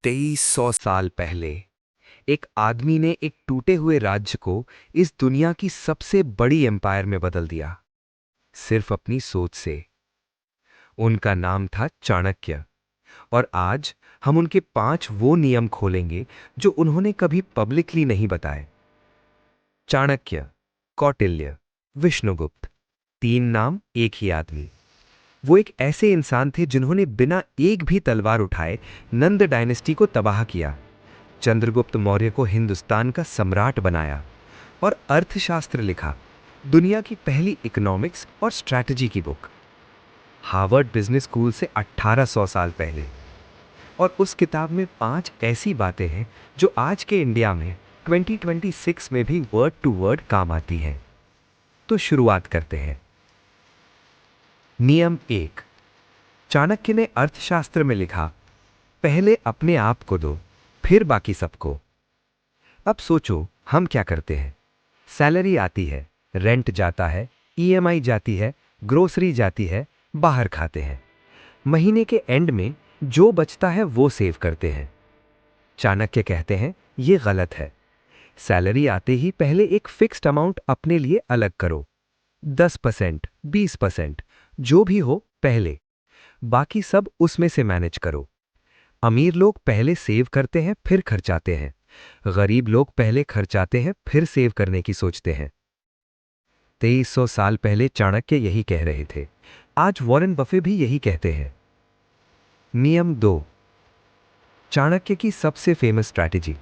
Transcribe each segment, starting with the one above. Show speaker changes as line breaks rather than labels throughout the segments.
2300 साल पहले एक आदमी ने एक टूटे हुए राज्य को इस दुनिया की सबसे बड़ी एम्पायर में बदल दिया, सिर्फ अपनी सोच से। उनका नाम था चाणक्य। और आज हम उनके 5 वो नियम खोलेंगे जो उन्होंने कभी पब्लिकली नहीं बताए। चाणक्य, कौटिल्य, विष्णुगुप्त, 3 नाम एक ही आदमी। वो एक ऐसे इंसान थे जिन्होंने बिना एक भी तलवार उठाए नंद डायनेस्टी को तबाह किया, चंद्रगुप्त मौर्य को हिंदुस्तान का सम्राट बनाया और अर्थशास्त्र लिखा, दुनिया की पहली इकोनॉमिक्स और स्ट्रैटेजी की बुक, हार्वर्ड बिजनेस स्कूल से 1800 साल पहले। और उस किताब में 5 ऐसी बातें हैं जो आज के इंडिया में 2026 में भी वर्ड टू वर्ड काम आती हैं। तो शुरुआत करते हैं। नियम 1। चाणक्य ने अर्थशास्त्र में लिखा, पहले अपने आप को दो, फिर बाकी सबको। अब सोचो, हम क्या करते हैं? सैलरी आती है, रेंट जाता है, ईएमआई जाती है, ग्रोसरी जाती है, बाहर खाते हैं। महीने के एंड में जो बचता है वो सेव करते हैं। चाणक्य कहते हैं ये गलत है। सैलरी आते ही पहले एक फिक्स्ड अमाउंट अपने लिए अलग करो, 10%, 20%, जो भी हो पहले, बाकी सब उसमें से मैनेज करो। अमीर लोग पहले सेव करते हैं फिर खर्चाते हैं, गरीब लोग पहले खर्चाते हैं फिर सेव करने की सोचते हैं। 2300 साल पहले चाणक्य यही कह रहे थे, आज वॉरेन बफे भी यही कहते हैं। नियम 2। चाणक्य की सबसे फेमस स्ट्रैटेजी,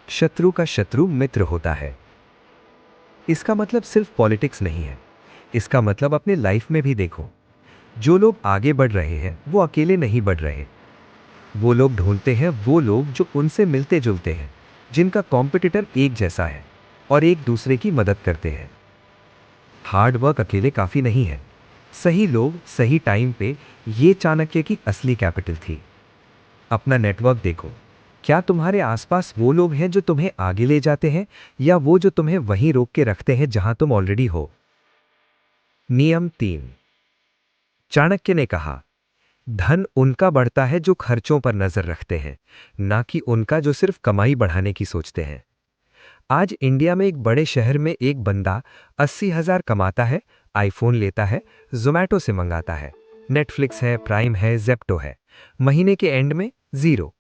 शत्रु का शत्रु मित्र होता है। इसका मतलब सिर्फ पॉलिटिक्स नहीं है, इसका मतलब अपने लाइफ में भी देखो। जो लोग आगे बढ़ रहे हैं वो अकेले नहीं बढ़ रहे। वो लोग ढूंढते हैं वो लोग जो उनसे मिलते जुलते हैं, जिनका कॉम्पिटिटर एक जैसा है और एक दूसरे की मदद करते हैं। हार्ड वर्क अकेले काफी नहीं है, सही लोग सही टाइम पे, ये चाणक्य की असली कैपिटल थी। अपना नेटवर्क देखो, क्या तुम्हारे आसपास वो लोग हैं जो तुम्हें आगे ले जाते हैं या वो जो तुम्हें वहीं रोक के रखते हैं जहां तुम ऑलरेडी हो? नियम 3। चाणक्य ने कहा, धन उनका बढ़ता है जो खर्चों पर नजर रखते हैं, ना कि उनका जो सिर्फ कमाई बढ़ाने की सोचते हैं। आज इंडिया में एक बड़े शहर में एक बंदा 80,000 कमाता है, आईफोन लेता है, जोमैटो से मंगाता है, नेटफ्लिक्स है, प्राइम है, जेप्टो है, महीने के एंड में जीरो।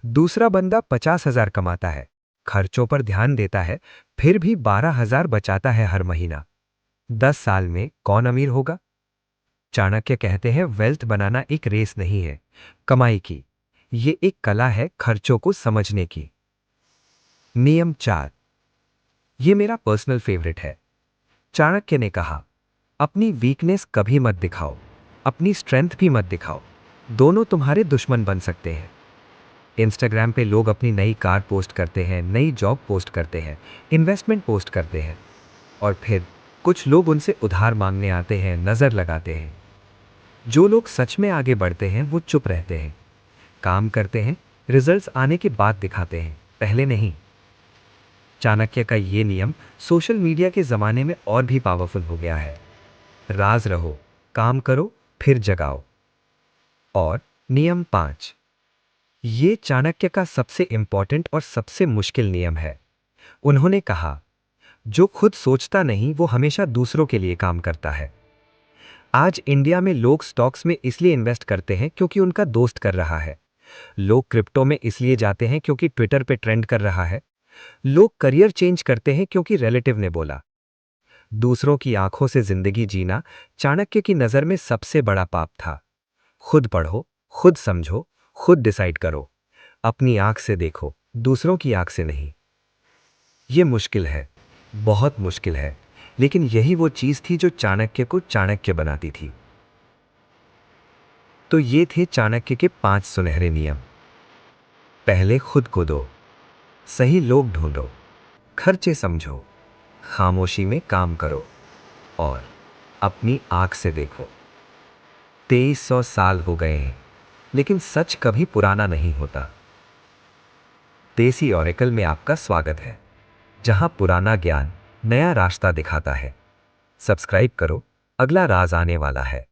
दूसरा बंदा 50,000 कमाता है, खर्चों पर ध्यान देता है, फिर भी 12,000 बचाता है हर महीना। 10 साल में कौन अमीर होगा? चाणक्य कहते हैं वेल्थ बनाना एक रेस नहीं है कमाई की, ये एक कला है खर्चों को समझने की। नियम 4। ये मेरा पर्सनल फेवरेट है। चाणक्य ने कहा, अपनी वीकनेस कभी मत दिखाओ, अपनी स्ट्रेंथ भी मत दिखाओ, दोनों तुम्हारे दुश्मन बन सकते हैं। इंस्टाग्राम पे लोग अपनी नई कार पोस्ट करते हैं, नई जॉब पोस्ट करते हैं, इन्वेस्टमेंट पोस्ट करते हैं, और फिर कुछ लोग उनसे उधार मांगने आते हैं, नजर लगाते हैं। जो लोग सच में आगे बढ़ते हैं वो चुप रहते हैं, काम करते हैं, रिजल्ट्स आने के बाद दिखाते हैं, पहले नहीं। चाणक्य का ये नियम सोशल मीडिया के जमाने में और भी पावरफुल हो गया है। राज रहो, काम करो, फिर जगाओ। और नियम 5। ये चाणक्य का सबसे इंपॉर्टेंट और सबसे मुश्किल नियम है। उन्होंने कहा, जो खुद सोचता नहीं वो हमेशा दूसरों के लिए काम करता है। आज इंडिया में लोग स्टॉक्स में इसलिए इन्वेस्ट करते हैं क्योंकि उनका दोस्त कर रहा है। लोग क्रिप्टो में इसलिए जाते हैं क्योंकि ट्विटर पे ट्रेंड कर रहा है। लोग करियर चेंज करते हैं क्योंकि रिलेटिव ने बोला। दूसरों की आंखों से जिंदगी जीना चाणक्य की नजर में सबसे बड़ा पाप था। खुद पढ़ो, खुद समझो, खुद डिसाइड करो, अपनी आंख से देखो, दूसरों की आंख से नहीं। यह मुश्किल है, बहुत मुश्किल है, लेकिन यही वो चीज थी जो चाणक्य को चाणक्य बनाती थी। तो ये थे चाणक्य के 5 सुनहरे नियम। पहले खुद को दो, सही लोग ढूंढो, खर्चे समझो, खामोशी में काम करो, और अपनी आंख से देखो। 2300 साल हो गए हैं, लेकिन सच कभी पुराना नहीं होता। देसी ऑरेकल में आपका स्वागत है, जहां पुराना ज्ञान नया रास्ता दिखाता है। सब्सक्राइब करो, अगला राज आने वाला है।